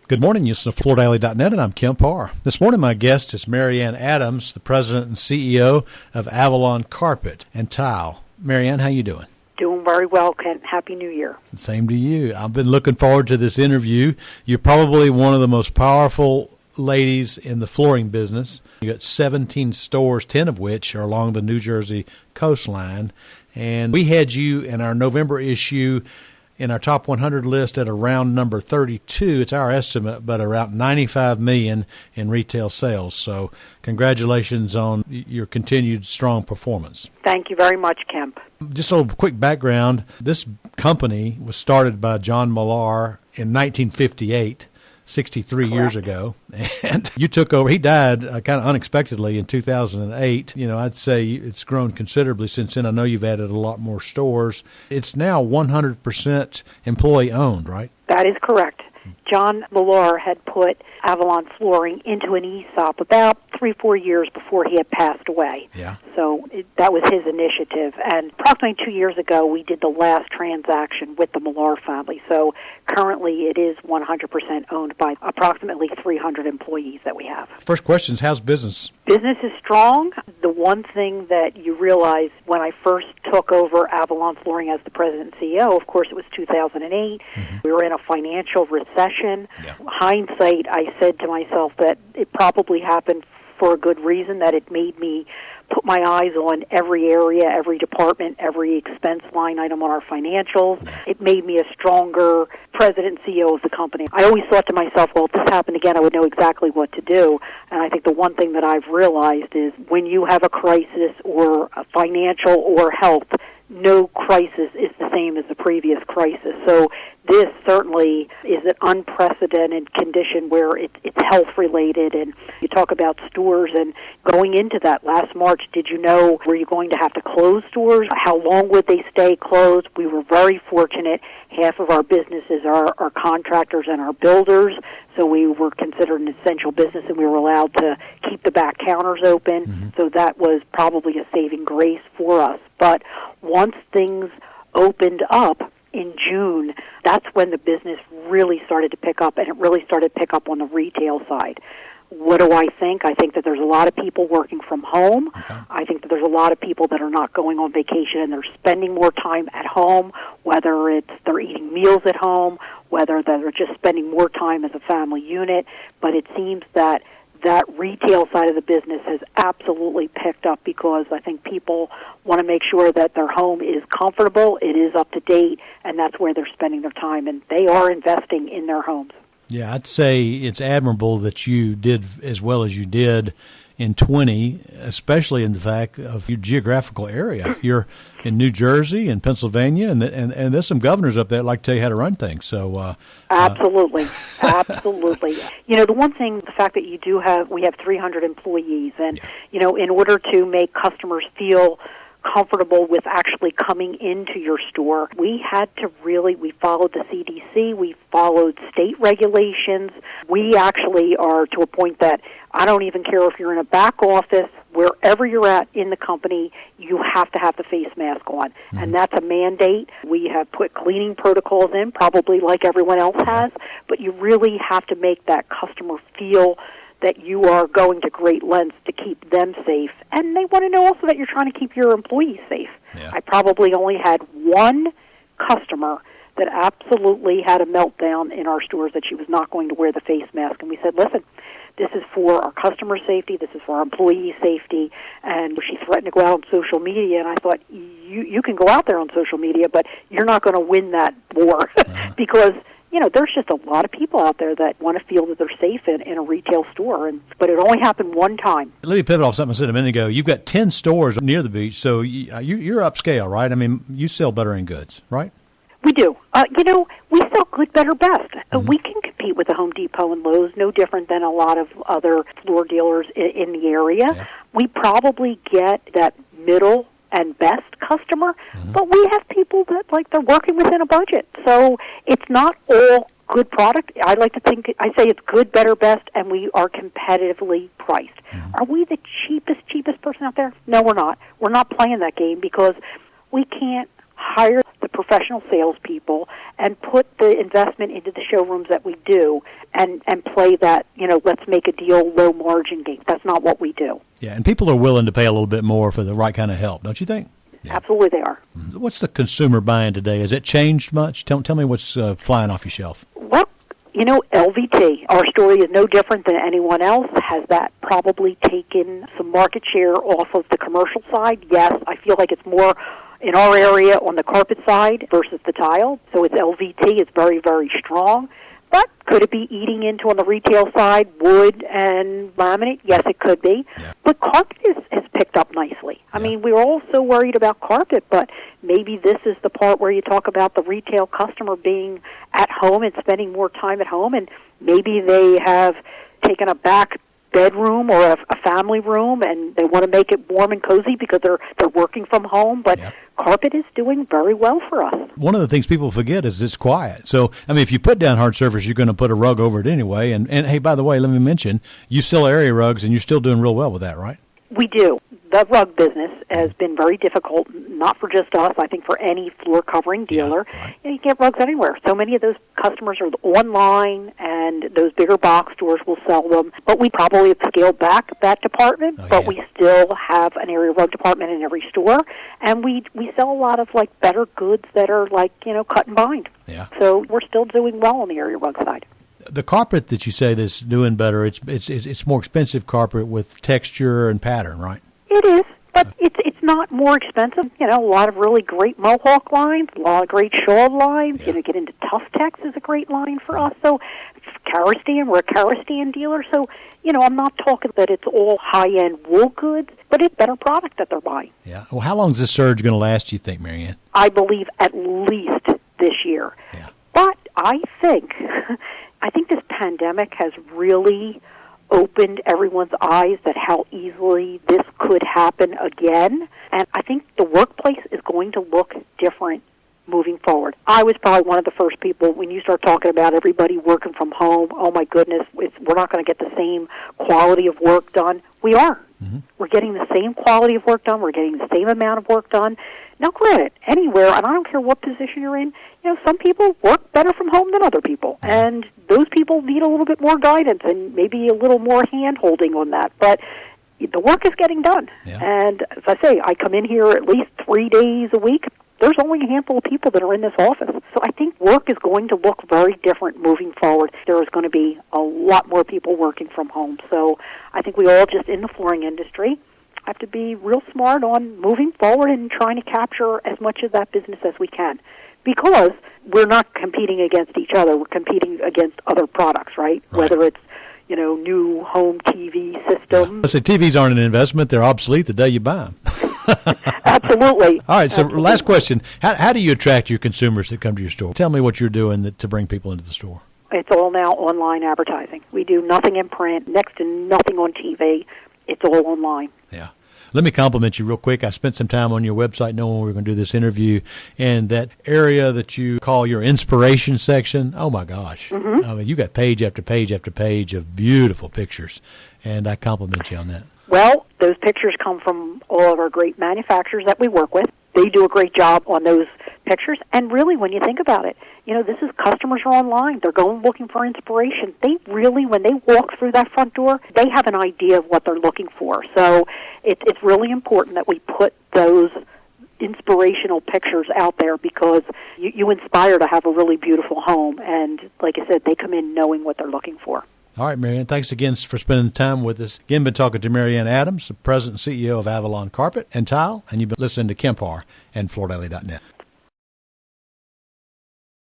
Good morning, you listen to FloorDaily.net, and I'm Kemp Harr. This morning my guest is Maryanne Adams, the president and CEO of Avalon Carpet and Tile. Maryanne, how you doing? Doing very well, Kent. Happy New Year. Same to you. I've been looking forward to this interview. You're probably one of the most powerful ladies in the flooring business. You got 17 stores, 10 of which are along the New Jersey coastline. And we had you in our November issue in our top 100 list at around number 32. It's our estimate, but around $95 million in retail sales. So congratulations on your continued strong performance. Thank you very much, Kemp. Just a quick background. This company was started by John Millar in 1958. 63 Correct. Years ago, and you took over. He died kind of unexpectedly in 2008. I'd say it's grown considerably since then. I know you've added a lot more stores. It's now 100% employee owned, right? That is correct. John Millar had put Avalon Flooring into an ESOP about 3-4 years before he had passed away. Yeah. So that was his initiative. And approximately 2 years ago, we did the last transaction with the Millar family. So currently it is 100% owned by approximately 300 employees that we have. First question is, how's business? Business is strong. The one thing that you realize when I first took over Avalon Flooring as the president and CEO, of course it was 2008. Mm-hmm. We were in a financial recession. Yeah. Hindsight, I said to myself that it probably happened for a good reason, that it made me put my eyes on every area, every department, every expense line item on our financials. It made me a stronger president and CEO of the company. I always thought to myself, well, if this happened again, I would know exactly what to do. And I think the one thing that I've realized is when you have a crisis or a financial or health, no crisis is the same as the previous crisis. So this certainly is an unprecedented condition where it's health-related. And you talk about stores, and going into that last March, did you know, were you going to have to close stores? How long would they stay closed? We were very fortunate. Half of our businesses are contractors and our builders, so we were considered an essential business, and we were allowed to keep the back counters open. Mm-hmm. So that was probably a saving grace for us. But once things opened up in June, that's when the business really started to pick up, and it really started to pick up on the retail side. What do I think? I think that there's a lot of people working from home. Okay. I think that there's a lot of people that are not going on vacation, and they're spending more time at home, whether it's they're eating meals at home, whether they're just spending more time as a family unit. But it seems that retail side of the business has absolutely picked up, because I think people want to make sure that their home is comfortable, it is up to date, and that's where they're spending their time, and they are investing in their homes. Yeah, I'd say it's admirable that you did as well as you did in 20, especially in the fact of your geographical area. You're in New Jersey and Pennsylvania, and there's some governors up there that like to tell you how to run things. So absolutely, absolutely. The one thing, the fact that we have 300 employees, and in order to make customers feel comfortable with actually coming into your store, we followed the CDC, we followed state regulations. We actually are to a point that I don't even care if you're in a back office, wherever you're at in the company, you have to have the face mask on. Mm-hmm. And that's a mandate. We have put cleaning protocols in, probably like everyone else has, but you really have to make that customer feel that you are going to great lengths to keep them safe. And they want to know also that you're trying to keep your employees safe. Yeah. I probably only had one customer that absolutely had a meltdown in our stores that she was not going to wear the face mask. And we said, listen, this is for our customer safety, this is for our employee safety. And she threatened to go out on social media, and I thought, you can go out there on social media, but you're not going to win that war because there's just a lot of people out there that want to feel that they're safe in a retail store, but it only happened one time. Let me pivot off something I said a minute ago. You've got 10 stores near the beach, so you're upscale, right? I mean, you sell better in goods, right? We do. We sell good, better, best. Mm-hmm. We can compete with the Home Depot and Lowe's, no different than a lot of other floor dealers in the area. Yeah. We probably get that middle and best customer, mm-hmm. but we have people that they're working within a budget. So it's not all good product. I say it's good, better, best, and we are competitively priced. Mm-hmm. Are we the cheapest person out there? No, we're not. We're not playing that game because we can't hire the professional salespeople and put the investment into the showrooms that we do and play that, let's make a deal, low margin game. That's not what we do. Yeah, and people are willing to pay a little bit more for the right kind of help, don't you think? Yeah. Absolutely they are. What's the consumer buying today? Has it changed much? Tell me what's flying off your shelf. Well, LVT, our story is no different than anyone else. Has that probably taken some market share off of the commercial side? Yes, I feel like it's more in our area on the carpet side versus the tile. So it's LVT. It's very, very strong. But could it be eating into on the retail side, wood and laminate? Yes, it could be. Yeah. But carpet has picked up nicely. I mean, we were all so worried about carpet, but maybe this is the part where you talk about the retail customer being at home and spending more time at home, and maybe they have taken a back bedroom or a family room and they want to make it warm and cozy because they're working from home, but carpet is doing very well for us. One of the things people forget is it's quiet. So, if you put down hard surface, you're going to put a rug over it anyway. And hey, by the way, let me mention, you sell area rugs and you're still doing real well with that, right? We do. The rug business has been very difficult, not for just us, I think for any floor covering dealer. Yeah, right. You get rugs anywhere. So many of those customers are online, and those bigger box stores will sell them. But we probably have scaled back that department, but we still have an area rug department in every store. And we sell a lot of, better goods that are, cut and bind. Yeah. So we're still doing well on the area rug side. The carpet that you say that's doing better, it's more expensive carpet with texture and pattern, right? It is, but it's not more expensive. A lot of really great Mohawk lines, a lot of great shawl lines. Yeah. Get into Tough Tex is a great line for us. So Karastan, we're a Karastan dealer. So, I'm not talking that it's all high-end wool goods, but it's better product that they're buying. Yeah. Well, how long is this surge going to last, do you think, Maryanne? I believe at least this year. Yeah. But I think this pandemic has really opened everyone's eyes that how easily this could happen again. And I think the workplace is going to look different moving forward. I was probably one of the first people when you start talking about everybody working from home. Oh, my goodness, we're not going to get the same quality of work done. We are. Mm-hmm. We're getting the same quality of work done. We're getting the same amount of work done. Now, granted, anywhere, and I don't care what position you're in, some people work better from home than other people. And those people need a little bit more guidance and maybe a little more hand-holding on that. But the work is getting done. Yeah. And as I say, I come in here at least 3 days a week. There's only a handful of people that are in this office. So I think work is going to look very different moving forward. There is going to be a lot more people working from home. So I think we all just in the flooring industry have to be real smart on moving forward and trying to capture as much of that business as we can. Because we're not competing against each other. We're competing against other products, right? Whether it's, new home TV systems. I say TVs aren't an investment. They're obsolete the day you buy them. Absolutely. All right, so last question. How do you attract your consumers that come to your store? Tell me what you're doing to bring people into the store. It's all now online advertising. We do nothing in print, next to nothing on TV. It's all online. Yeah. Let me compliment you real quick. I spent some time on your website knowing we were going to do this interview, and that area that you call your inspiration section, oh, my gosh. Mm-hmm. You got page after page after page of beautiful pictures, and I compliment you on that. Well, those pictures come from all of our great manufacturers that we work with. They do a great job on those pictures. And really, when you think about it, this is customers are online. They're going looking for inspiration. They really, when they walk through that front door, they have an idea of what they're looking for. So it's really important that we put those inspirational pictures out there because you inspire to have a really beautiful home. And like I said, they come in knowing what they're looking for. All right, Maryanne, thanks again for spending time with us. Again, been talking to Maryanne Adams, the President and CEO of Avalon Carpet and Tile, and you've been listening to Kemp Harr and FloorDaily.net.